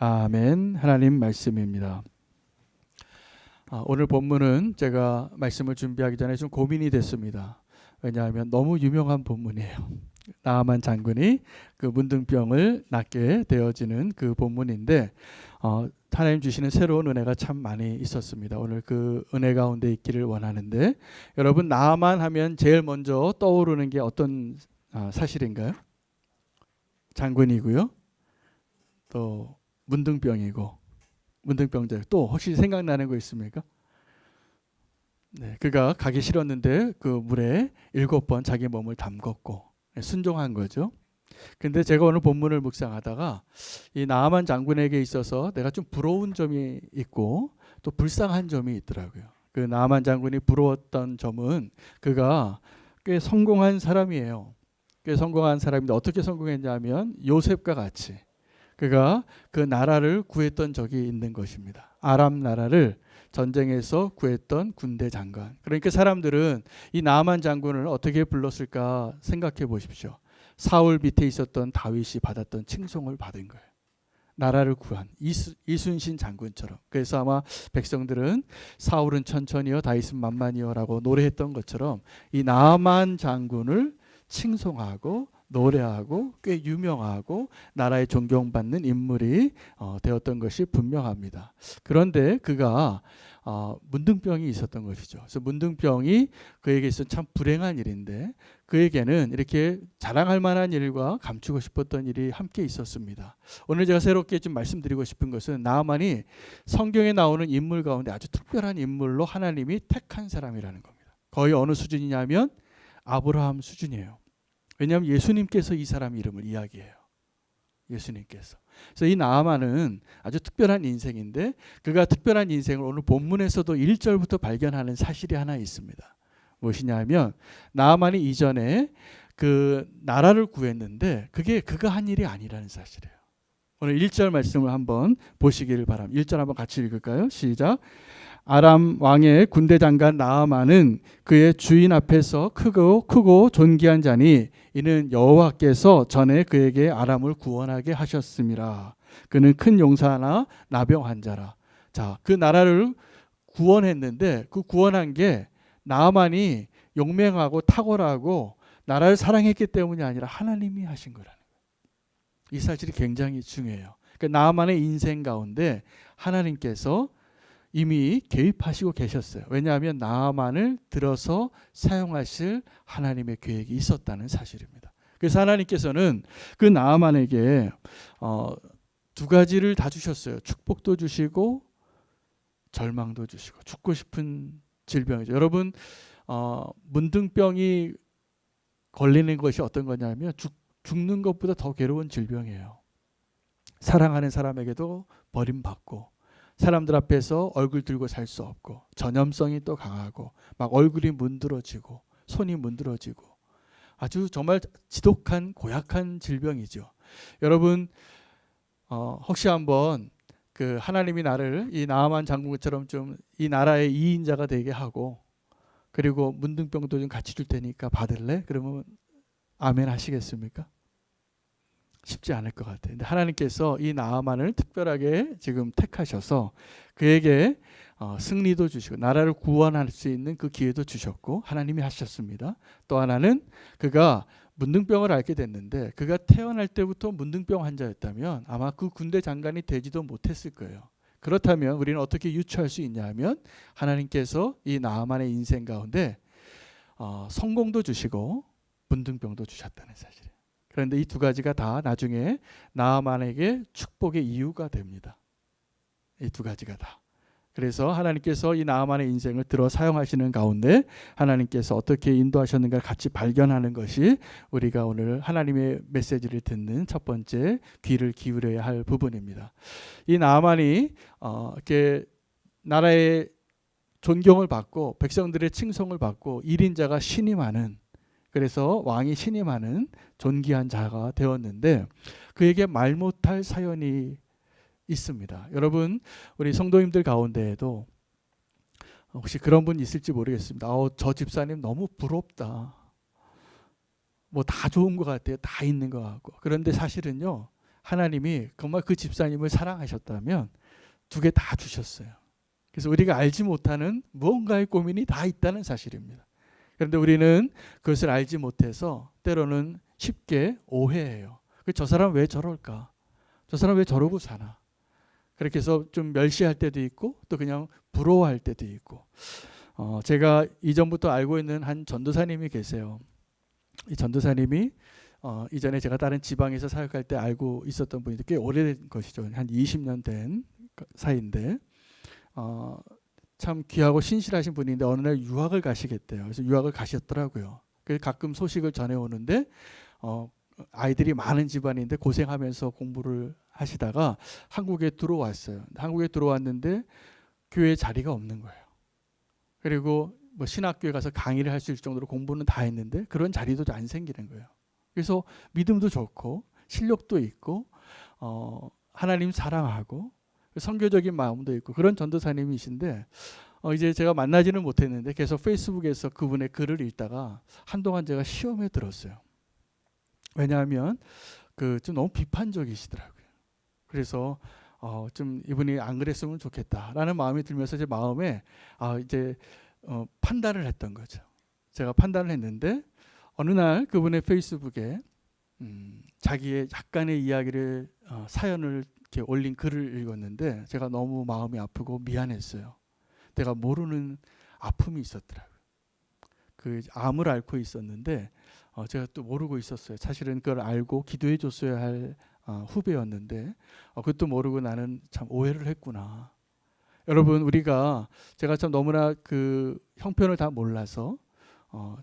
아멘. 하나님 말씀입니다. 오늘 본문은 제가 말씀을 준비하기 전에 좀 고민이 됐습니다. 왜냐하면 너무 유명한 본문이에요. 나아만 장군이 그 문둥병을 낫게 되어지는 그 본문인데 하나님 주시는 새로운 은혜가 참 많이 있었습니다. 오늘 그 은혜 가운데 있기를 원하는데, 여러분 나아만 하면 제일 먼저 떠오르는 게 어떤 사실인가요? 장군이고요. 또 문둥병이고, 문둥병자. 또 혹시 생각나는 거 있습니까? 네, 그가 가기 싫었는데 그 물에 7번 자기 몸을 담궜고 순종한 거죠. 근데 제가 오늘 본문을 묵상하다가 이 나아만 장군에게 있어서 내가 좀 부러운 점이 있고 또 불쌍한 점이 있더라고요. 그 나아만 장군이 부러웠던 점은 그가 꽤 성공한 사람이에요. 꽤 성공한 사람인데 어떻게 성공했냐면 요셉과 같이 그가 그 나라를 구했던 적이 있는 것입니다. 아람 나라를 전쟁에서 구했던 군대 장관. 그러니까 사람들은 이 나아만 장군을 어떻게 불렀을까 생각해 보십시오. 사울 밑에 있었던 다윗이 받았던 칭송을 받은 거예요. 나라를 구한 이순신 장군처럼. 그래서 아마 백성들은 사울은 천천히요 다윗은 만만히요 라고 노래했던 것처럼 이 나아만 장군을 칭송하고 노래하고 꽤 유명하고 나라에 존경받는 인물이 되었던 것이 분명합니다. 그런데 그가 문둥병이 있었던 것이죠. 그래서 문둥병이 그에게 있어서 참 불행한 일인데 그에게는 이렇게 자랑할 만한 일과 감추고 싶었던 일이 함께 있었습니다. 오늘 제가 새롭게 좀 말씀드리고 싶은 것은 나아만이 성경에 나오는 인물 가운데 아주 특별한 인물로 하나님이 택한 사람이라는 겁니다. 거의 어느 수준이냐면 아브라함 수준이에요. 왜냐하면 예수님께서 이 사람 이름을 이야기해요. 예수님께서. 그래서 이 나아만은 아주 특별한 인생인데 그가 특별한 인생을 오늘 본문에서도 1절부터 발견하는 사실이 하나 있습니다. 무엇이냐면 나아만이 이전에 그 나라를 구했는데 그게 그가 한 일이 아니라는 사실이에요. 오늘 1절 말씀을 한번 보시기를 바랍니다. 1절 한번 같이 읽을까요? 시작. 아람 왕의 군대 장관 나아만은 그의 주인 앞에서 크고 존귀한 자니 이는 여호와께서 전에 그에게 아람을 구원하게 하셨음이라. 그는 큰 용사나 나병 자라. 자, 그 나라를 구원했는데 그 구원한 게 나아만이 용맹하고 탁월하고 나라를 사랑했기 때문이 아니라 하나님이 하신 거라는 거예요. 이 사실이 굉장히 중요해요. 그러니까 나아만의 인생 가운데 하나님께서 이미 개입하시고 계셨어요. 왜냐하면 나아만을 들어서 사용하실 하나님의 계획이 있었다는 사실입니다. 그래서 하나님께서는 그 나아만에게 두 가지를 다 주셨어요. 축복도 주시고 절망도 주시고. 죽고 싶은 질병이죠. 여러분 문둥병이 걸리는 것이 어떤 거냐면 죽는 것보다 더 괴로운 질병이에요. 사랑하는 사람에게도 버림받고 사람들 앞에서 얼굴 들고 살 수 없고 전염성이 또 강하고 막 얼굴이 문드러지고 손이 문드러지고 아주 정말 지독한 고약한 질병이죠. 여러분 혹시 한번 그 하나님이 나를 이 나아만 장군처럼 좀 이 나라의 2인자가 되게 하고 그리고 문둥병도 좀 같이 줄 테니까 받을래? 그러면 아멘 하시겠습니까? 쉽지 않을 것 같아요. 근데 하나님께서 이 나아만을 특별하게 지금 택하셔서 그에게 승리도 주시고 나라를 구원할 수 있는 그 기회도 주셨고 하나님이 하셨습니다. 또 하나는 그가 문둥병을 앓게 됐는데 그가 태어날 때부터 문둥병 환자였다면 아마 그 군대 장관이 되지도 못했을 거예요. 그렇다면 우리는 어떻게 유추할 수 있냐 하면 하나님께서 이 나아만의 인생 가운데 성공도 주시고 문둥병도 주셨다는 사실이에요. 그런데 이 두 가지가 다 나중에 나아만에게 축복의 이유가 됩니다. 이 두 가지가 다. 그래서 하나님께서 이 나아만의 인생을 들어 사용하시는 가운데 하나님께서 어떻게 인도하셨는가를 같이 발견하는 것이 우리가 오늘 하나님의 메시지를 듣는 첫 번째 귀를 기울여야 할 부분입니다. 이 나아만이 이렇게 나라의 존경을 받고 백성들의 칭송을 받고 1인자가 신임하는 그래서 왕이 신임하는 존귀한 자가 되었는데 그에게 말 못할 사연이 있습니다. 여러분 우리 성도님들 가운데에도 혹시 그런 분 있을지 모르겠습니다. 저 집사님 너무 부럽다. 뭐 다 좋은 것 같아요. 다 있는 것 같고. 그런데 사실은요 하나님이 정말 그 집사님을 사랑하셨다면 두 개 다 주셨어요. 그래서 우리가 알지 못하는 무언가의 고민이 다 있다는 사실입니다. 그런데 우리는 그것을 알지 못해서 때로는 쉽게 오해해요. 저 사람 왜 저럴까? 저 사람 왜 저러고 사나? 그렇게 해서 좀 멸시할 때도 있고 또 그냥 부러워할 때도 있고. 제가 이전부터 알고 있는 한 전도사님이 계세요. 이 전도사님이 이전에 제가 다른 지방에서 사역할 때 알고 있었던 분인데 꽤 오래된 것이죠. 한 20년 된 사이인데 참 귀하고 신실하신 분인데 어느 날 유학을 가시겠대요. 그래서 유학을 가셨더라고요. 그래서 가끔 소식을 전해오는데 아이들이 많은 집안인데 고생하면서 공부를 하시다가 한국에 들어왔어요. 한국에 들어왔는데 교회에 자리가 없는 거예요. 그리고 뭐 신학교에 가서 강의를 할 수 있을 정도로 공부는 다 했는데 그런 자리도 안 생기는 거예요. 그래서 믿음도 좋고 실력도 있고 하나님 사랑하고 선교적인 마음도 있고 그런 전도사님이신데 이제 제가 만나지는 못했는데 계속 페이스북에서 그분의 글을 읽다가 한동안 제가 시험에 들었어요. 왜냐하면 좀 너무 비판적이시더라고요. 그래서 좀 이분이 안 그랬으면 좋겠다라는 마음이 들면서 제 마음에 이제 판단을 했던 거죠. 제가 판단을 했는데 어느 날 그분의 페이스북에 자기의 약간의 이야기를 사연을 이렇게 올린 글을 읽었는데 제가 너무 마음이 아프고 미안했어요. 내가 모르는 아픔이 있었더라고요. 그 암을 앓고 있었는데 제가 또 모르고 있었어요. 사실은 그걸 알고 기도해 줬어야 할 후배였는데 그것도 모르고 나는 참 오해를 했구나. 여러분 우리가 제가 참 너무나 그 형편을 다 몰라서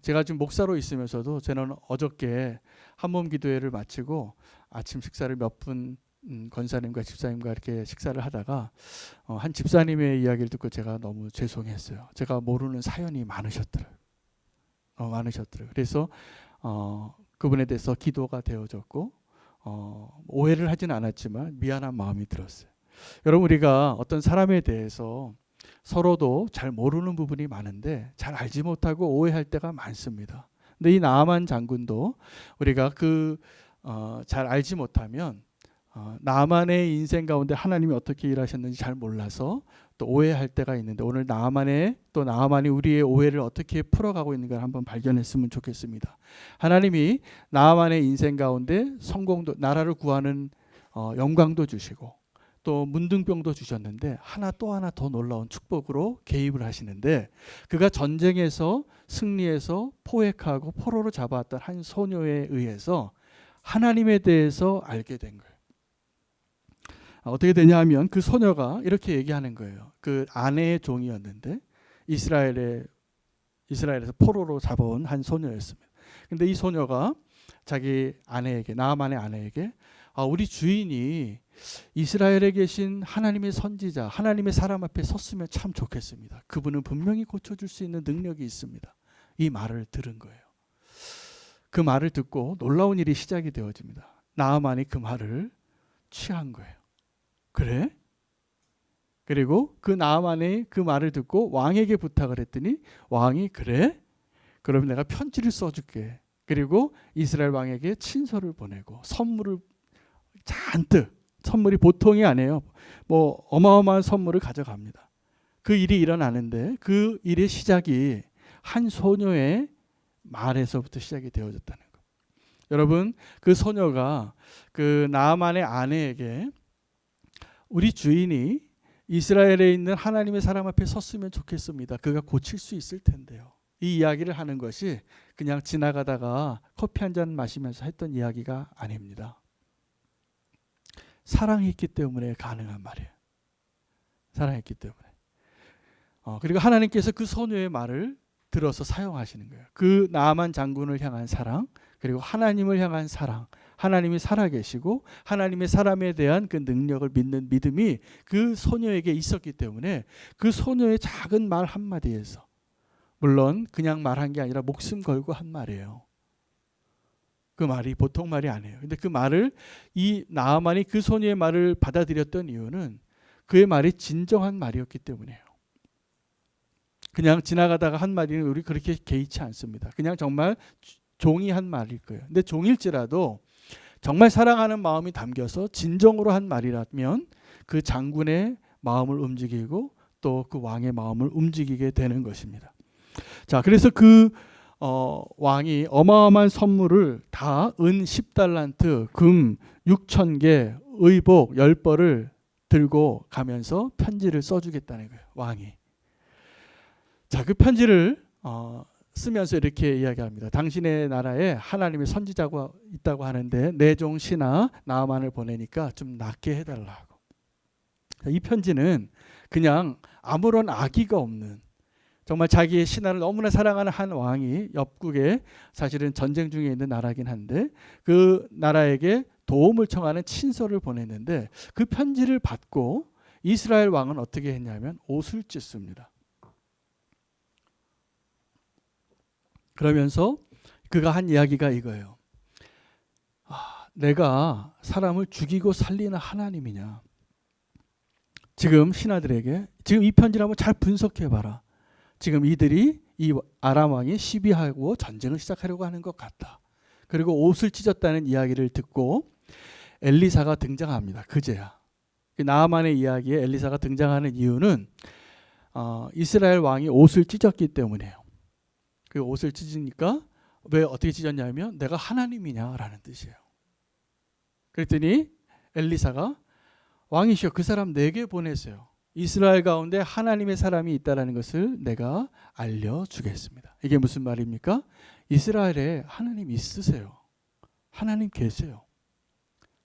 제가 지금 목사로 있으면서도 저는 어저께 한몸 기도회를 마치고 아침 식사를 몇 분 권사님과 집사님과 이렇게 식사를 하다가 한 집사님의 이야기를 듣고 제가 너무 죄송했어요. 제가 모르는 사연이 많으셨더라고요. 그래서 그분에 대해서 기도가 되어졌고 오해를 하진 않았지만 미안한 마음이 들었어요. 여러분 우리가 어떤 사람에 대해서 서로도 잘 모르는 부분이 많은데 잘 알지 못하고 오해할 때가 많습니다. 근데 이 나아만 장군도 우리가 잘 알지 못하면 나아만의 인생 가운데 하나님이 어떻게 일하셨는지 잘 몰라서 또 오해할 때가 있는데 오늘 나아만이 우리의 오해를 어떻게 풀어가고 있는가 한번 발견했으면 좋겠습니다. 하나님이 나아만의 인생 가운데 성공도 나라를 구하는 영광도 주시고 또 문둥병도 주셨는데 또 하나 더 놀라운 축복으로 개입을 하시는데 그가 전쟁에서 승리해서 포획하고 포로로 잡아왔던 한 소녀에 의해서 하나님에 대해서 알게 된 거예요. 어떻게 되냐 하면 그 소녀가 이렇게 얘기하는 거예요. 그 아내의 종이었는데 이스라엘에서 포로로 잡아온 한 소녀였습니다. 근데 이 소녀가 자기 아내에게 나아만의 아내에게 우리 주인이 이스라엘에 계신 하나님의 선지자 하나님의 사람 앞에 섰으면 참 좋겠습니다. 그분은 분명히 고쳐줄 수 있는 능력이 있습니다. 이 말을 들은 거예요. 그 말을 듣고 놀라운 일이 시작이 되어집니다. 나아만이 그 말을 취한 거예요. 그래? 그리고 그 나아만이 그 말을 듣고 왕에게 부탁을 했더니 왕이 그래? 그럼 내가 편지를 써줄게. 그리고 이스라엘 왕에게 친서를 보내고 선물을 잔뜩 선물이 보통이 아니에요. 뭐 어마어마한 선물을 가져갑니다. 그 일이 일어나는데 그 일의 시작이 한 소녀의 말에서부터 시작이 되어졌다는 거. 여러분 그 소녀가 그 나아만의 아내에게 우리 주인이 이스라엘에 있는 하나님의 사람 앞에 섰으면 좋겠습니다. 그가 고칠 수 있을 텐데요. 이 이야기를 하는 것이 그냥 지나가다가 커피 한 잔 마시면서 했던 이야기가 아닙니다. 사랑이 있기 때문에 가능한 말이에요. 사랑이 있기 때문에. 그리고 하나님께서 그 소녀의 말을 들어서 사용하시는 거예요. 그 나아만 장군을 향한 사랑, 그리고 하나님을 향한 사랑, 하나님이 살아계시고 하나님의 사람에 대한 그 능력을 믿는 믿음이 그 소녀에게 있었기 때문에 그 소녀의 작은 말 한마디에서, 물론 그냥 말한 게 아니라 목숨 걸고 한 말이에요. 그 말이 보통 말이 아니에요. 근데 그 말을 이 나아만이 그 소녀의 말을 받아들였던 이유는 그의 말이 진정한 말이었기 때문이에요. 그냥 지나가다가 한 말이는 우리 그렇게 개의치 않습니다. 그냥 정말 종이 한 말일 거예요. 근데 종일지라도 정말 사랑하는 마음이 담겨서 진정으로 한 말이라면 그 장군의 마음을 움직이고 또 그 왕의 마음을 움직이게 되는 것입니다. 자, 그래서 그 왕이 어마어마한 선물을 다 은 10달란트, 금 6,000개, 의복 10벌을 들고 가면서 편지를 써주겠다는 거예요. 왕이. 자, 그 편지를 쓰면서 이렇게 이야기합니다. 당신의 나라에 하나님의 선지자가 있다고 하는데 내 종 신하 나아만을 보내니까 좀 낫게 해달라고. 이 편지는 그냥 아무런 악의가 없는, 정말 자기의 신하를 너무나 사랑하는 한 왕이 옆국에 사실은 전쟁 중에 있는 나라긴 한데 그 나라에게 도움을 청하는 친서를 보냈는데 그 편지를 받고 이스라엘 왕은 어떻게 했냐면 옷을 찢습니다. 그러면서 그가 한 이야기가 이거예요. 내가 사람을 죽이고 살리는 하나님이냐. 지금 신하들에게 지금 이 편지를 한번 잘 분석해봐라. 지금 이들이 이 아람 왕이 시비하고 전쟁을 시작하려고 하는 것 같다. 그리고 옷을 찢었다는 이야기를 듣고 엘리사가 등장합니다. 그제야. 나아만의 이야기에 엘리사가 등장하는 이유는 이스라엘 왕이 옷을 찢었기 때문이에요. 그 옷을 찢으니까 왜 어떻게 찢었냐면 내가 하나님이냐라는 뜻이에요. 그랬더니 엘리사가 왕이시여 그 사람 내게 보내세요. 이스라엘 가운데 하나님의 사람이 있다는 것을 내가 알려주겠습니다. 이게 무슨 말입니까? 이스라엘에 하나님 있으세요. 하나님 계세요.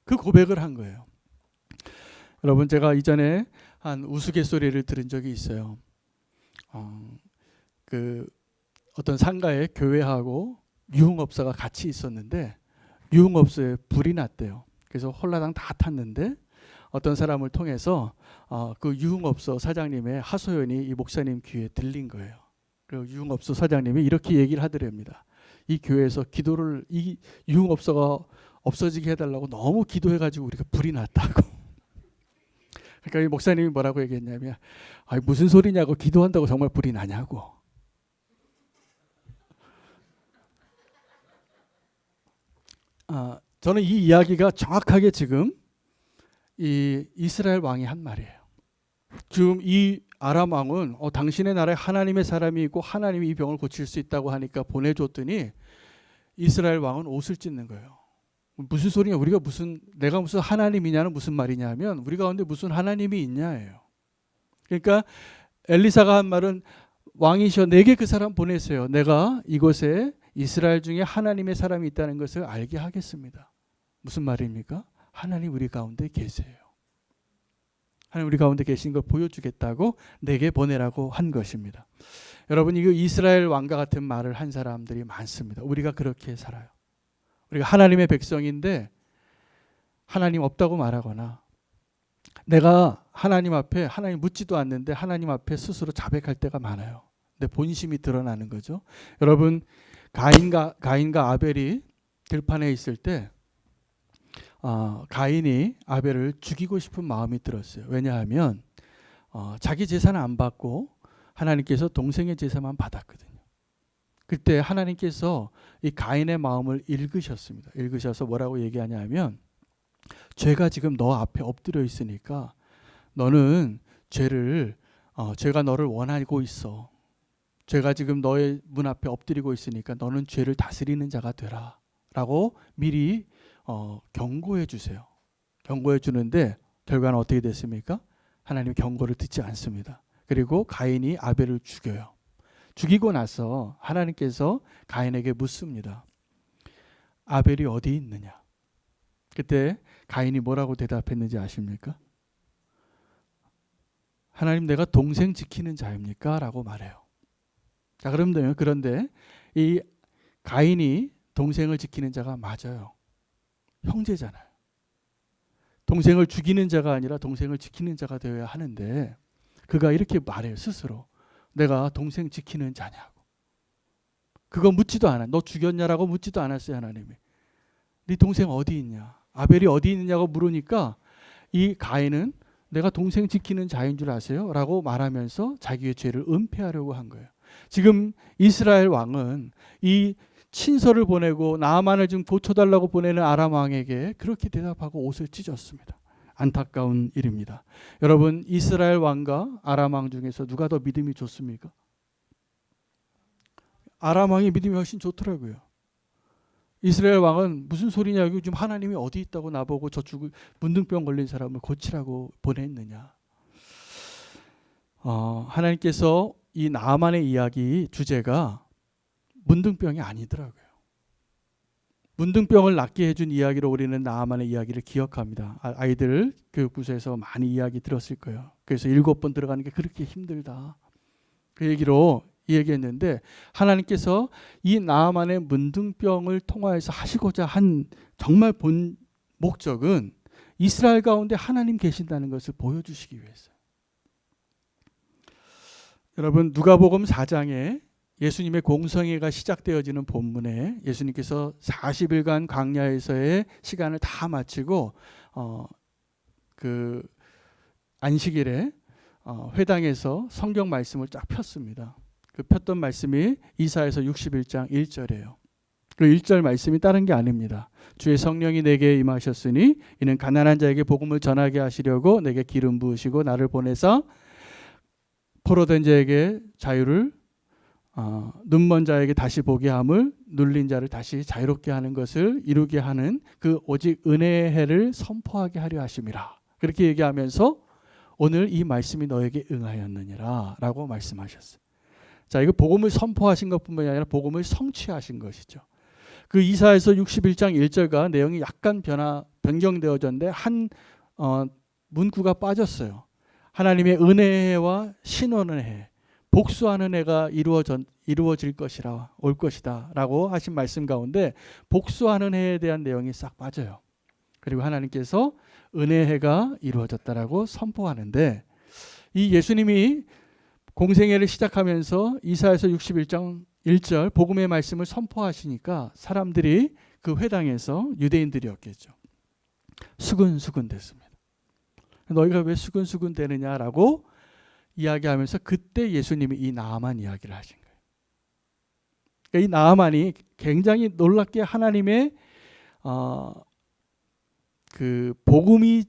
그 고백을 한 거예요. 여러분 제가 이전에 한 우스갯소리를 들은 적이 있어요. 어떤 상가에 교회하고 유흥업소가 같이 있었는데 유흥업소에 불이 났대요. 그래서 홀라당 다 탔는데 어떤 사람을 통해서 그 유흥업소 사장님의 하소연이 이 목사님 귀에 들린 거예요. 그리고 유흥업소 사장님이 이렇게 얘기를 하더랍니다. 이 교회에서 기도를 이 유흥업소가 없어지게 해달라고 너무 기도해가지고 우리가 불이 났다고. 그러니까 이 목사님이 뭐라고 얘기했냐면 무슨 소리냐고 기도한다고 정말 불이 나냐고. 저는 이 이야기가 정확하게 지금 이 이스라엘 왕이 한 말이에요. 지금 이 아람 왕은 당신의 나라에 하나님의 사람이 있고 하나님이 이 병을 고칠 수 있다고 하니까 보내줬더니 이스라엘 왕은 옷을 찢는 거예요. 무슨 소리냐? 내가 무슨 하나님이냐는 무슨 말이냐면 우리 가운데 무슨 하나님이 있냐예요. 그러니까 엘리사가 한 말은 왕이시여 내게 그 사람 보내세요. 내가 이곳에 이스라엘 중에 하나님의 사람이 있다는 것을 알게 하겠습니다. 무슨 말입니까? 하나님 우리 가운데 계세요. 하나님 우리 가운데 계신 걸 보여주겠다고 내게 보내라고 한 것입니다. 여러분 이거 이스라엘 왕과 같은 말을 한 사람들이 많습니다. 우리가 그렇게 살아요. 우리가 하나님의 백성인데 하나님 없다고 말하거나 내가 하나님 앞에 하나님 묻지도 않는데 하나님 앞에 스스로 자백할 때가 많아요. 내 본심이 드러나는 거죠. 여러분 가인과 아벨이 들판에 있을 때 가인이 아벨을 죽이고 싶은 마음이 들었어요. 왜냐하면 자기 재산은 안 받고 하나님께서 동생의 제사만 받았거든요. 그때 하나님께서 이 가인의 마음을 읽으셨습니다. 읽으셔서 뭐라고 얘기하냐면 죄가 지금 너 앞에 엎드려 있으니까 너는 죄가 너를 원하고 있어. 죄가 지금 너의 문 앞에 엎드리고 있으니까 너는 죄를 다스리는 자가 되라 라고 미리 경고해 주세요. 경고해 주는데 결과는 어떻게 됐습니까? 하나님 경고를 듣지 않습니다. 그리고 가인이 아벨을 죽여요. 죽이고 나서 하나님께서 가인에게 묻습니다. 아벨이 어디 있느냐? 그때 가인이 뭐라고 대답했는지 아십니까? 하나님 내가 동생 지키는 자입니까? 라고 말해요. 자, 그런데 이 가인이 동생을 지키는 자가 맞아요. 형제잖아요. 동생을 죽이는 자가 아니라 동생을 지키는 자가 되어야 하는데 그가 이렇게 말해요. 스스로. 내가 동생 지키는 자냐고. 그거 묻지도 않아. 너 죽였냐라고 묻지도 않았어요. 하나님이. 네 동생 어디 있냐. 아벨이 어디 있느냐고 물으니까 이 가인은 내가 동생 지키는 자인 줄 아세요? 라고 말하면서 자기의 죄를 은폐하려고 한 거예요. 지금 이스라엘 왕은 이 친서를 보내고 나아만을 좀 고쳐달라고 보내는 아람 왕에게 그렇게 대답하고 옷을 찢었습니다. 안타까운 일입니다. 여러분, 이스라엘 왕과 아람 왕 중에서 누가 더 믿음이 좋습니까? 아람 왕의 믿음이 훨씬 좋더라고요. 이스라엘 왕은 무슨 소리냐, 요즘 하나님이 어디 있다고 나보고 저 문둥병 걸린 사람을 고치라고 보냈느냐. 하나님께서 이 나아만의 이야기 주제가 문둥병이 아니더라고요. 문둥병을 낫게 해준 이야기로 우리는 나아만의 이야기를 기억합니다. 아이들 교육부서에서 많이 이야기 들었을 거예요. 그래서 7번 들어가는 게 그렇게 힘들다. 그 얘기로 얘기했는데, 하나님께서 이 나아만의 문둥병을 통하여서 하시고자 한 정말 본 목적은 이스라엘 가운데 하나님 계신다는 것을 보여주시기 위해서요. 여러분, 누가복음 4장에 예수님의 공성회가 시작되어지는 본문에 예수님께서 40일간 광야에서의 시간을 다 마치고 그 안식일에 회당에서 성경 말씀을 쫙 폈습니다. 그 폈던 말씀이 이사야서 61장 1절이에요. 그 1절 말씀이 다른 게 아닙니다. 주의 성령이 내게 임하셨으니 이는 가난한 자에게 복음을 전하게 하시려고 내게 기름 부으시고 나를 보내사 포로된 자에게 자유를, 눈먼 자에게 다시 보게 함을, 눌린 자를 다시 자유롭게 하는 것을 이루게 하는 그 오직 은혜의 해를 선포하게 하려 하심이라. 그렇게 얘기하면서 오늘 이 말씀이 너에게 응하였느니라 라고 말씀하셨어요. 자, 이거 복음을 선포하신 것뿐만이 아니라 복음을 성취하신 것이죠. 그 이사야서 61장 1절과 내용이 약간 변경되어졌는데 한 문구가 빠졌어요. 하나님의 은혜의 해와 신원의 해, 복수하는 해가 이루어질 것이라, 올 것이다 라고 하신 말씀 가운데 복수하는 해에 대한 내용이 싹 빠져요. 그리고 하나님께서 은혜의 해가 이루어졌다라고 선포하는데, 이 예수님이 공생애를 시작하면서 이사야서 61장 1절 복음의 말씀을 선포하시니까 사람들이 그 회당에서, 유대인들이었겠죠, 수근수근 됐습니다. 너희가 왜 수근수근 되느냐라고 이야기하면서 그때 예수님이 이 나아만 이야기를 하신 거예요. 그러니까 이 나아만이 굉장히 놀랍게 하나님의 그 복음이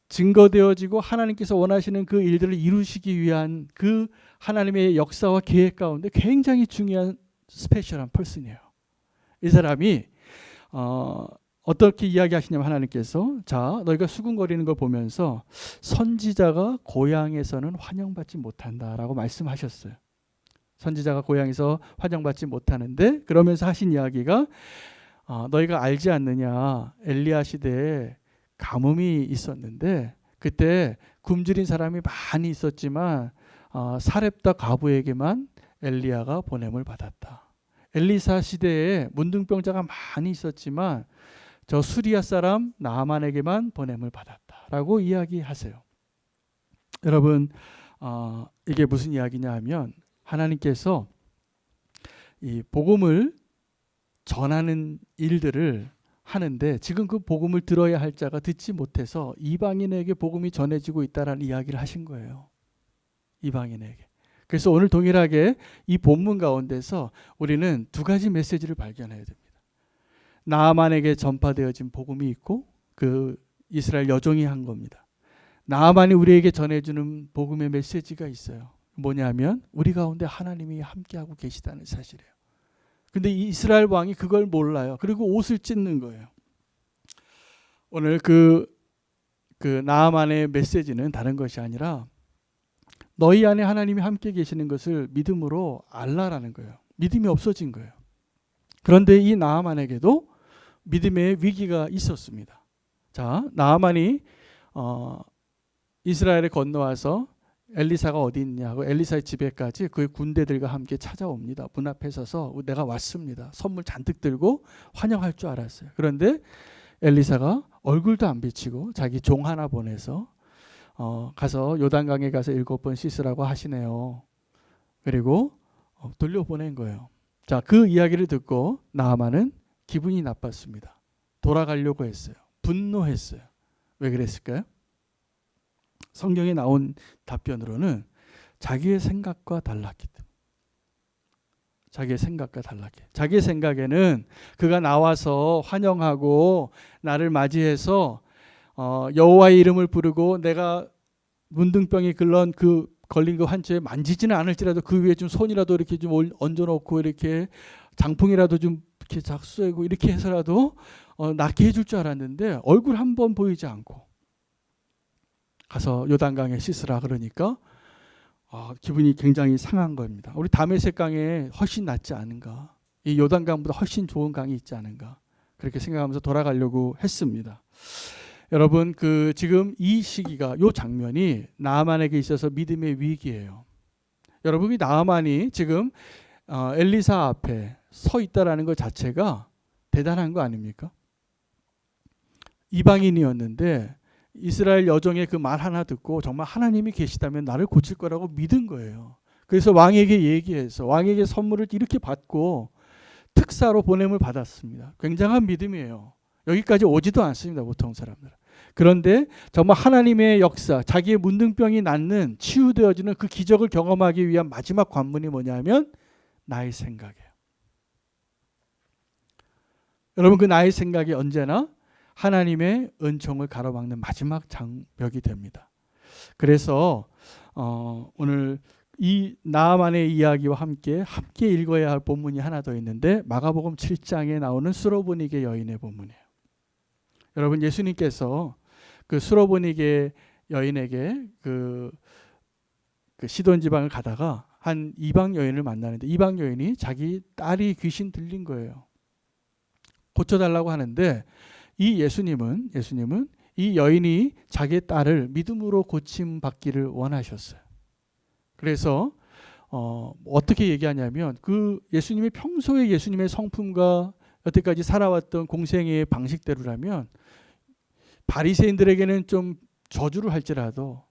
증거되어지고 하나님께서 원하시는 그 일들을 이루시기 위한 그 하나님의 역사와 계획 가운데 굉장히 중요한 스페셜한 퍼슨이에요. 이 사람이 어떻게 이야기하시냐면, 하나님께서 자, 너희가 수군거리는 걸 보면서 선지자가 고향에서는 환영받지 못한다라고 말씀하셨어요. 선지자가 고향에서 환영받지 못하는데, 그러면서 하신 이야기가 너희가 알지 않느냐, 엘리야 시대에 가뭄이 있었는데 그때 굶주린 사람이 많이 있었지만 사렙다 과부에게만 엘리야가 보냄을 받았다. 엘리사 시대에 문둥병자가 많이 있었지만 저 수리아 사람 나아만에게만 보냄을 받았다라고 이야기하세요. 여러분, 이게 무슨 이야기냐 하면, 하나님께서 이 복음을 전하는 일들을 하는데 지금 그 복음을 들어야 할 자가 듣지 못해서 이방인에게 복음이 전해지고 있다라는 이야기를 하신 거예요. 이방인에게. 그래서 오늘 동일하게 이 본문 가운데서 우리는 두 가지 메시지를 발견해야 됩니다. 나아만에게 전파되어진 복음이 있고, 그 이스라엘 여종이 한 겁니다. 나아만이 우리에게 전해주는 복음의 메시지가 있어요. 뭐냐면 우리 가운데 하나님이 함께하고 계시다는 사실이에요. 근데 이스라엘 왕이 그걸 몰라요. 그리고 옷을 찢는 거예요. 오늘 그 나아만의 메시지는 다른 것이 아니라 너희 안에 하나님이 함께 계시는 것을 믿음으로 알라라는 거예요. 믿음이 없어진 거예요. 그런데 이 나아만에게도 믿음의 위기가 있었습니다. 자, 나아만이 이스라엘에 건너와서 엘리사가 어디 있냐고 엘리사의 집에까지 그 군대들과 함께 찾아옵니다. 문 앞에 서서 내가 왔습니다. 선물 잔뜩 들고 환영할 줄 알았어요. 그런데 엘리사가 얼굴도 안 비치고 자기 종 하나 보내서 가서 요단강에 가서 7번 씻으라고 하시네요. 그리고 돌려보낸 거예요. 자, 그 이야기를 듣고 나아만은 기분이 나빴습니다. 돌아가려고 했어요. 분노했어요. 왜 그랬을까요? 성경에 나온 답변으로는 자기의 생각과 달랐기 때문에. 자기의 생각과 달라게. 자기의 생각에는 그가 나와서 환영하고 나를 맞이해서 여호와의 이름을 부르고 내가 문둥병이 걸린 그 환처에 만지지는 않을지라도 그 위에 좀 손이라도 이렇게 좀 얹어놓고 이렇게 장풍이라도 좀 이렇게 작수하고 이렇게 해서라도 낫게 해줄 줄 알았는데 얼굴 한 번 보이지 않고 가서 요단강에 씻으라 그러니까 기분이 굉장히 상한 겁니다. 우리 다메섹 강에 훨씬 낫지 않은가, 이 요단강보다 훨씬 좋은 강이 있지 않은가, 그렇게 생각하면서 돌아가려고 했습니다. 여러분, 지금 이 시기가, 이 장면이 나아만에게 있어서 믿음의 위기예요. 여러분, 이 나아만이 지금 엘리사 앞에 서 있다라는 것 자체가 대단한 거 아닙니까? 이방인이었는데 이스라엘 여종의 그 말 하나 듣고 정말 하나님이 계시다면 나를 고칠 거라고 믿은 거예요. 그래서 왕에게 얘기해서 왕에게 선물을 이렇게 받고 특사로 보냄을 받았습니다. 굉장한 믿음이에요. 여기까지 오지도 않습니다, 보통 사람들은. 그런데 정말 하나님의 역사, 자기의 문둥병이 낫는, 치유되어지는 그 기적을 경험하기 위한 마지막 관문이 뭐냐면 나의 생각이에요. 여러분, 그 나의 생각이 언제나 하나님의 은총을 가로막는 마지막 장벽이 됩니다. 그래서 오늘 이 나아만의 이야기와 함께 읽어야 할 본문이 하나 더 있는데 마가복음 7장에 나오는 수로보니게 여인의 본문이에요. 여러분, 예수님께서 그 수로보니게 여인에게 그 시돈 지방을 가다가 한 이방 여인을 만나는데 이방 여인이 자기 딸이 귀신 들린 거예요. 고쳐달라고 하는데 이 예수님은 이 여인이 자기의 딸을 믿음으로 고침 받기를 원하셨어요. 그래서 어떻게 얘기하냐면 그 예수님이 평소에 예수님의 성품과 여태까지 살아왔던 공생애의 방식대로라면 바리새인들에게는 좀 저주를 할지라도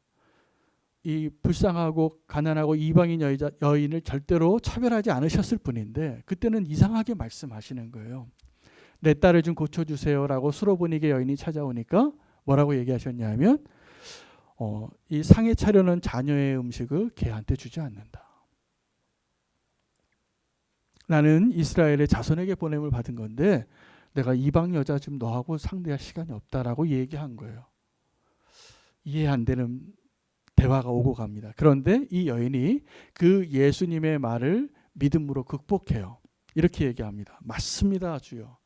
이 불쌍하고 가난하고 이방인 여인을 절대로 차별하지 않으셨을 뿐인데 그때는 이상하게 말씀하시는 거예요. 내 딸을 좀 고쳐주세요라고 수로보니게 여인이 찾아오니까 뭐라고 얘기하셨냐면 이 상에 차려놓은 자녀의 음식을 걔한테 주지 않는다. 나는 이스라엘의 자손에게 보냄을 받은 건데 내가 이방 여자 좀 너하고 상대할 시간이 없다라고 얘기한 거예요. 이해 안 되는 대화가 오고 갑니다. 그런데 이 여인이 그 예수님의 말을 믿음으로 극복해요. 이렇게 얘기합니다. 맞습니다, 주여.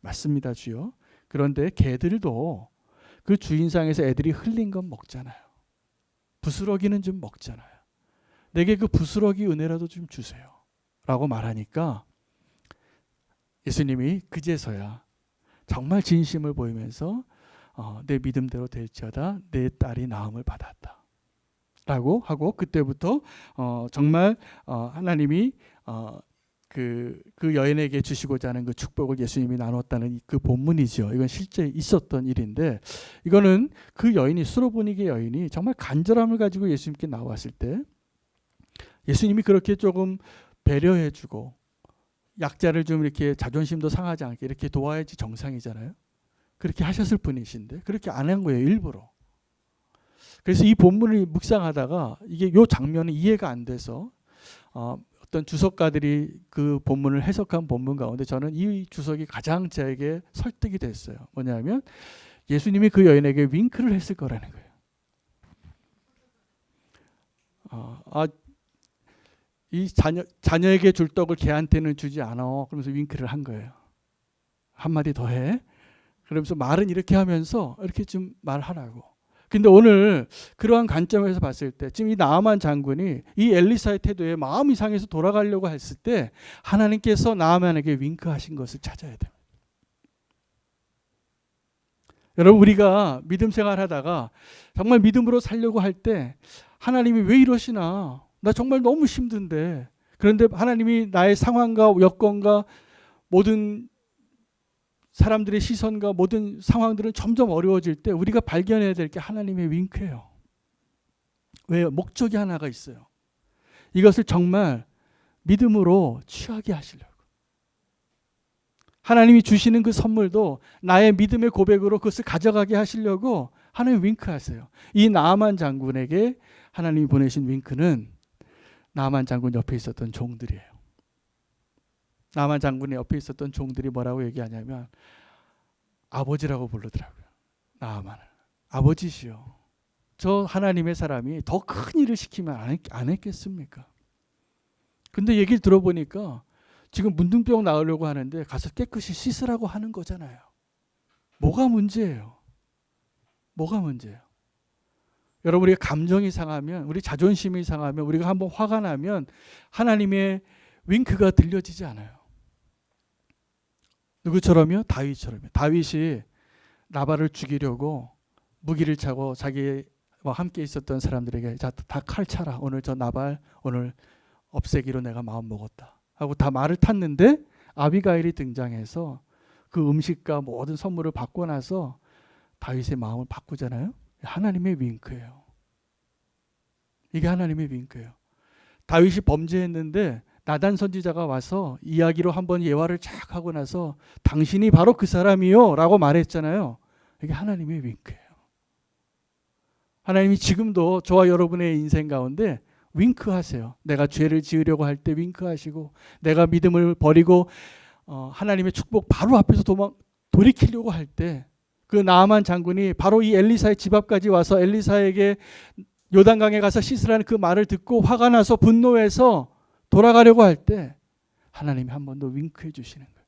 맞습니다, 주여. 그런데 개들도 그 주인상에서 애들이 흘린 건 먹잖아요. 부스러기는 좀 먹잖아요. 내게 그 부스러기 은혜라도 좀 주세요. 라고 말하니까 예수님이 그제서야 정말 진심을 보이면서 내 믿음대로 될지어다 내 딸이 나음을 받았다. 라고 하고 그때부터 정말 하나님이 그 여인에게 주시고자 하는 그 축복을 예수님이 나눴다는 그 본문이죠. 이건 실제 있었던 일인데 이거는 그 여인이 수로보니게 여인이 정말 간절함을 가지고 예수님께 나왔을 때 예수님이 그렇게 조금 배려해주고 약자를 좀 이렇게 자존심도 상하지 않게 이렇게 도와야지 정상이잖아요. 그렇게 하셨을 분이신데 그렇게 안 한 거예요, 일부러. 그래서 이 본문을 묵상하다가 이게 요 장면이 이해가 안 돼서 어떤 주석가들이 그 본문을 해석한 본문 가운데 저는 이 주석이 가장 저에게 설득이 됐어요. 뭐냐면 예수님이 그 여인에게 윙크를 했을 거라는 거예요. 이 자녀에게 줄 떡을 걔한테는 주지 않아. 그러면서 윙크를 한 거예요. 한마디 더 해. 그러면서 말은 이렇게 하면서 이렇게 좀 말하라고. 근데 오늘 그러한 관점에서 봤을 때 지금 이 나아만 장군이 이 엘리사의 태도에 마음이 상해서 돌아가려고 했을 때 하나님께서 나아만에게 윙크하신 것을 찾아야 됩니다. 여러분, 우리가 믿음 생활하다가 정말 믿음으로 살려고 할 때 하나님이 왜 이러시나, 나 정말 너무 힘든데, 그런데 하나님이 나의 상황과 여건과 모든 사람들의 시선과 모든 상황들은 점점 어려워질 때 우리가 발견해야 될 게 하나님의 윙크예요. 왜요? 목적이 하나가 있어요. 이것을 정말 믿음으로 취하게 하시려고. 하나님이 주시는 그 선물도 나의 믿음의 고백으로 그것을 가져가게 하시려고 하나님 윙크하세요. 이 나아만 장군에게 하나님이 보내신 윙크는 나아만 장군 옆에 있었던 종들이에요. 나만 장군의 옆에 있었던 종들이 뭐라고 얘기하냐면 아버지라고 부르더라고요. 나만을 아버지시여. 저 하나님의 사람이 더 큰 일을 시키면 안 했겠습니까? 근데 얘기를 들어보니까 지금 문둥병 나으려고 하는데 가서 깨끗이 씻으라고 하는 거잖아요. 뭐가 문제예요? 뭐가 문제예요? 여러분, 우리가 감정이 상하면, 우리 자존심이 상하면, 우리가 한번 화가 나면 하나님의 윙크가 들려지지 않아요. 누구처럼요? 다윗처럼요. 다윗이 나발을 죽이려고 무기를 차고 자기와 함께 있었던 사람들에게 자, 다 칼 차라. 오늘 저 나발 오늘 없애기로 내가 마음 먹었다 하고 다 말을 탔는데 아비가일이 등장해서 그 음식과 모든 선물을 받고 나서 다윗의 마음을 바꾸잖아요. 하나님의 윙크예요. 이게 하나님의 윙크예요. 다윗이 범죄했는데 나단 선지자가 와서 이야기로 한번 예화를 쫙 하고 나서 당신이 바로 그 사람이요 라고 말했잖아요. 이게 하나님의 윙크예요. 하나님이 지금도 저와 여러분의 인생 가운데 윙크하세요. 내가 죄를 지으려고 할 때 윙크하시고, 내가 믿음을 버리고 하나님의 축복 바로 앞에서 돌이키려고 할 때 그 나아만 장군이 바로 이 엘리사의 집 앞까지 와서 엘리사에게 요단강에 가서 씻으라는 그 말을 듣고 화가 나서 분노해서 돌아가려고 할 때 하나님이 한 번 더 윙크해 주시는 거예요.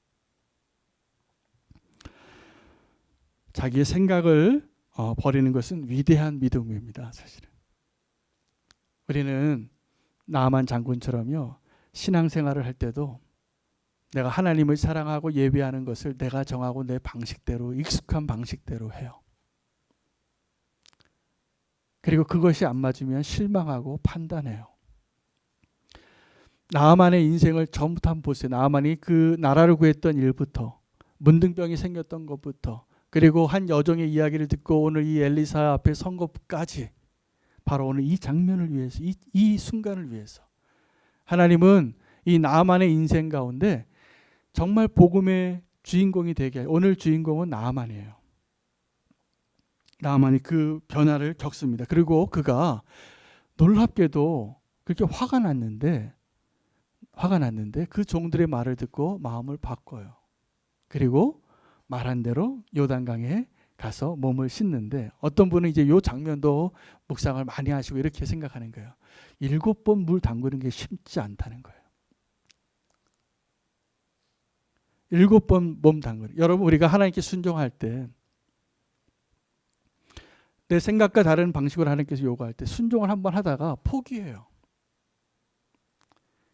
자기의 생각을 버리는 것은 위대한 믿음입니다. 사실은 우리는 나아만 장군처럼요, 신앙생활을 할 때도 내가 하나님을 사랑하고 예배하는 것을 내가 정하고 내 방식대로, 익숙한 방식대로 해요. 그리고 그것이 안 맞으면 실망하고 판단해요. 나아만의 인생을 처음부터 한번 보세요. 나아만이 그 나라를 구했던 일부터, 문둥병이 생겼던 것부터, 그리고 한 여종의 이야기를 듣고 오늘 이 엘리사 앞에 선 것까지 바로 오늘 이 장면을 위해서, 이 순간을 위해서 하나님은 이 나아만의 인생 가운데 정말 복음의 주인공이 되게, 오늘 주인공은 나아만이에요. 나아만이 그 변화를 겪습니다. 그리고 그가 놀랍게도 그렇게 화가 났는데 그 종들의 말을 듣고 마음을 바꿔요. 그리고 말한 대로 요단강에 가서 몸을 씻는데, 어떤 분은 이제 이 장면도 묵상을 많이 하시고 이렇게 생각하는 거예요. 7번 물 담그는 게 쉽지 않다는 거예요. 7번 몸 담그는. 여러분, 우리가 하나님께 순종할 때, 내 생각과 다른 방식으로 하나님께서 요구할 때 순종을 한번 하다가 포기해요.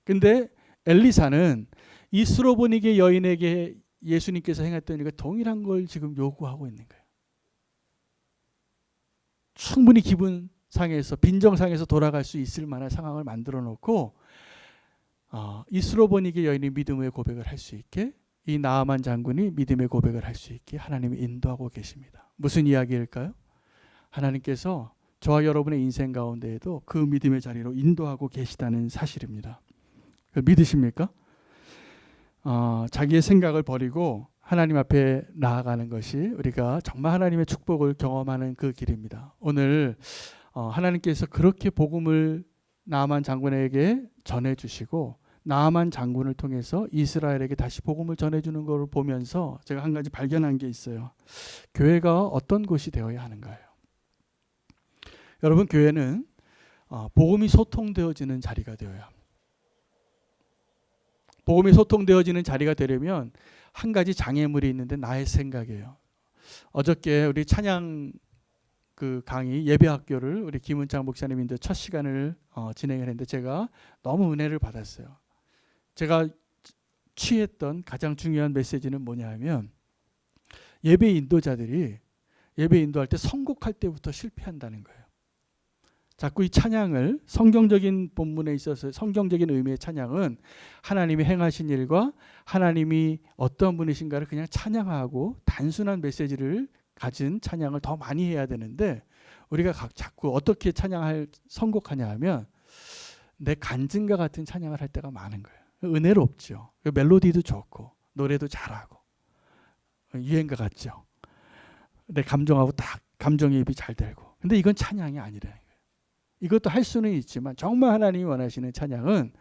근데 엘리사는 이 수로보니게 여인에게 예수님께서 행했던 일과 동일한 걸 지금 요구하고 있는 거예요. 충분히 기분 상해서, 빈정상해서 돌아갈 수 있을 만한 상황을 만들어 놓고 이 수로보니게 여인이 믿음의 고백을 할 수 있게, 이 나아만 장군이 믿음의 고백을 할 수 있게 하나님이 인도하고 계십니다. 무슨 이야기일까요? 하나님께서 저와 여러분의 인생 가운데에도 그 믿음의 자리로 인도하고 계시다는 사실입니다. 믿으십니까? 자기의 생각을 버리고 하나님 앞에 나아가는 것이 우리가 정말 하나님의 축복을 경험하는 그 길입니다. 오늘 하나님께서 그렇게 복음을 나아만 장군에게 전해주시고, 나아만 장군을 통해서 이스라엘에게 다시 복음을 전해주는 것을 보면서 제가 한 가지 발견한 게 있어요. 교회가 어떤 곳이 되어야 하는가요? 여러분, 교회는 복음이 소통되어지는 자리가 되어야 합니다. 복음이 소통되어지는 자리가 되려면 한 가지 장애물이 있는데 나의 생각이에요. 어저께 우리 찬양 그 강의 예배학교를 우리 김은창 목사님인데 첫 시간을 진행을 했는데 제가 너무 은혜를 받았어요. 제가 취했던 가장 중요한 메시지는 뭐냐 하면, 예배 인도자들이 예배 인도할 때 선곡할 때부터 실패한다는 거예요. 자꾸 이 찬양을, 성경적인 본문에 있어서 성경적인 의미의 찬양은 하나님이 행하신 일과 하나님이 어떤 분이신가를 그냥 찬양하고 단순한 메시지를 가진 찬양을 더 많이 해야 되는데, 우리가 자꾸 어떻게 선곡하냐 하면 내 간증과 같은 찬양을 할 때가 많은 거예요. 은혜롭죠. 멜로디도 좋고 노래도 잘하고 유행가 같죠. 내 감정하고 딱 감정이입이 잘 되고. 근데 이건 찬양이 아니라는 거예요. 이것도 할 수는 있지만 정말 하나님이 원하시는 찬양은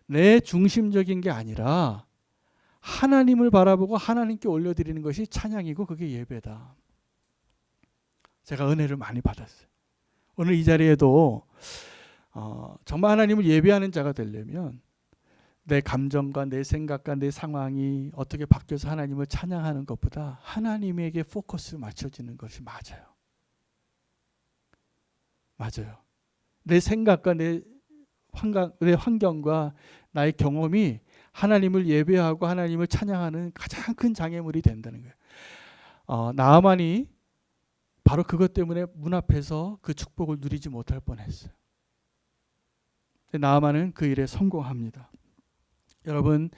내 중심적인 게 아니라 하나님을 바라보고 하나님께 올려드리는 것이 찬양이고 그게 예배다. 제가 은혜를 많이 받았어요. 오늘 이 자리에도 정말 하나님을 예배하는 자가 되려면 내 감정과 내 생각과 내 상황이 어떻게 바뀌어서 하나님을 찬양하는 것보다 하나님에게 포커스를 맞춰지는 것이 맞아요. 맞아요. 내 생각과 내 환경과 나의 경험이 하나님을 예배하고 하나님을 찬양하는 가장 큰 장애물이 된다는 거예요. 나아만이 바로 그것 때문에 문 앞에서 그 축복을 누리지 못할 뻔했어요. 나아만은 그 일에 성공합니다. 여러분,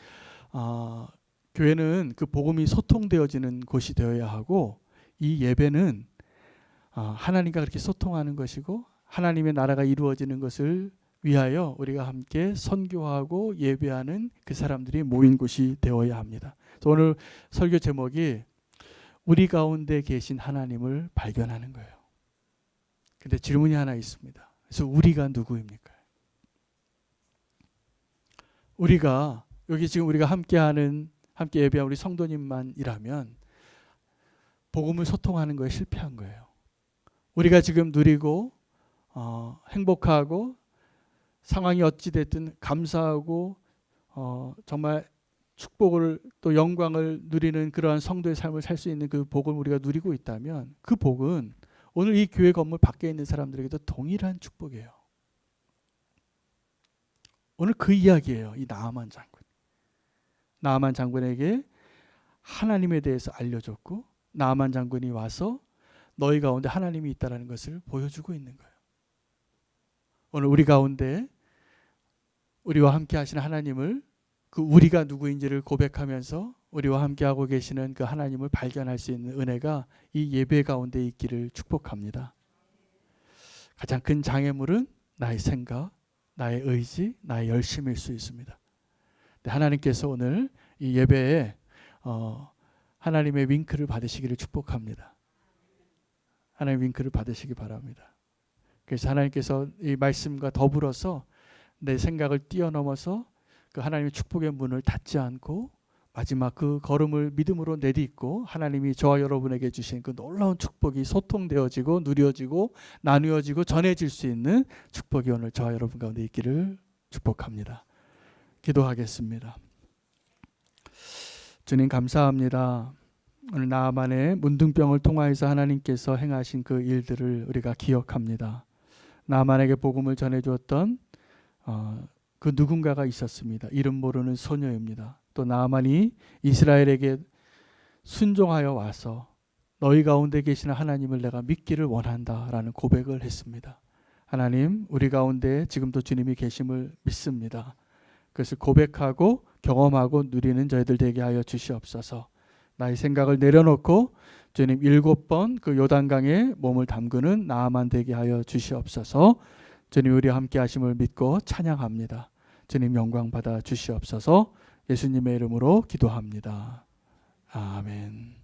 교회는 그 복음이 소통되어지는 곳이 되어야 하고, 이 예배는 하나님과 그렇게 소통하는 것이고 하나님의 나라가 이루어지는 것을 위하여 우리가 함께 선교하고 예배하는 그 사람들이 모인 곳이 되어야 합니다. 그래서 오늘 설교 제목이 우리 가운데 계신 하나님을 발견하는 거예요. 근데 질문이 하나 있습니다. 그래서 우리가 누구입니까? 우리가 여기 지금 우리가 함께 예배한 우리 성도님만이라면 복음을 소통하는 거에 실패한 거예요. 우리가 지금 누리고 행복하고 상황이 어찌 됐든 감사하고 정말 축복을 또 영광을 누리는 그러한 성도의 삶을 살 수 있는 그 복을 우리가 누리고 있다면 그 복은 오늘 이 교회 건물 밖에 있는 사람들에게도 동일한 축복이에요. 오늘 그 이야기예요. 이 나아만 장군. 나아만 장군에게 하나님에 대해서 알려줬고 나아만 장군이 와서 너희 가운데 하나님이 있다는 것을 보여주고 있는 거예요. 오늘 우리 가운데 우리와 함께 하시는 하나님을 그 우리가 누구인지를 고백하면서 우리와 함께하고 계시는 그 하나님을 발견할 수 있는 은혜가 이 예배 가운데 있기를 축복합니다. 가장 큰 장애물은 나의 생각, 나의 의지, 나의 열심일 수 있습니다. 하나님께서 오늘 이 예배에 하나님의 윙크를 받으시기를 축복합니다. 하나님의 윙크를 받으시기 바랍니다. 그래서 하나님께서 이 말씀과 더불어서 내 생각을 뛰어넘어서 그 하나님의 축복의 문을 닫지 않고 마지막 그 걸음을 믿음으로 내딛고 하나님이 저와 여러분에게 주신 그 놀라운 축복이 소통되어지고 누려지고 나누어지고 전해질 수 있는 축복이 오늘 저와 여러분 가운데 있기를 축복합니다. 기도하겠습니다. 주님 감사합니다. 오늘 나아만의 문둥병을 통하여서 하나님께서 행하신 그 일들을 우리가 기억합니다. 나아만에게 복음을 전해주었던 그 누군가가 있었습니다. 이름 모르는 소녀입니다. 또 나아만이 이스라엘에게 순종하여 와서 너희 가운데 계시는 하나님을 내가 믿기를 원한다라는 고백을 했습니다. 하나님, 우리 가운데 지금도 주님이 계심을 믿습니다. 그것을 고백하고 경험하고 누리는 저희들 되게 하여 주시옵소서. 나의 생각을 내려놓고 주님 7번 그 요단강에 몸을 담그는 나아만 되게 하여 주시옵소서. 주님 우리와 함께 하심을 믿고 찬양합니다. 주님 영광 받아 주시옵소서. 예수님의 이름으로 기도합니다. 아멘.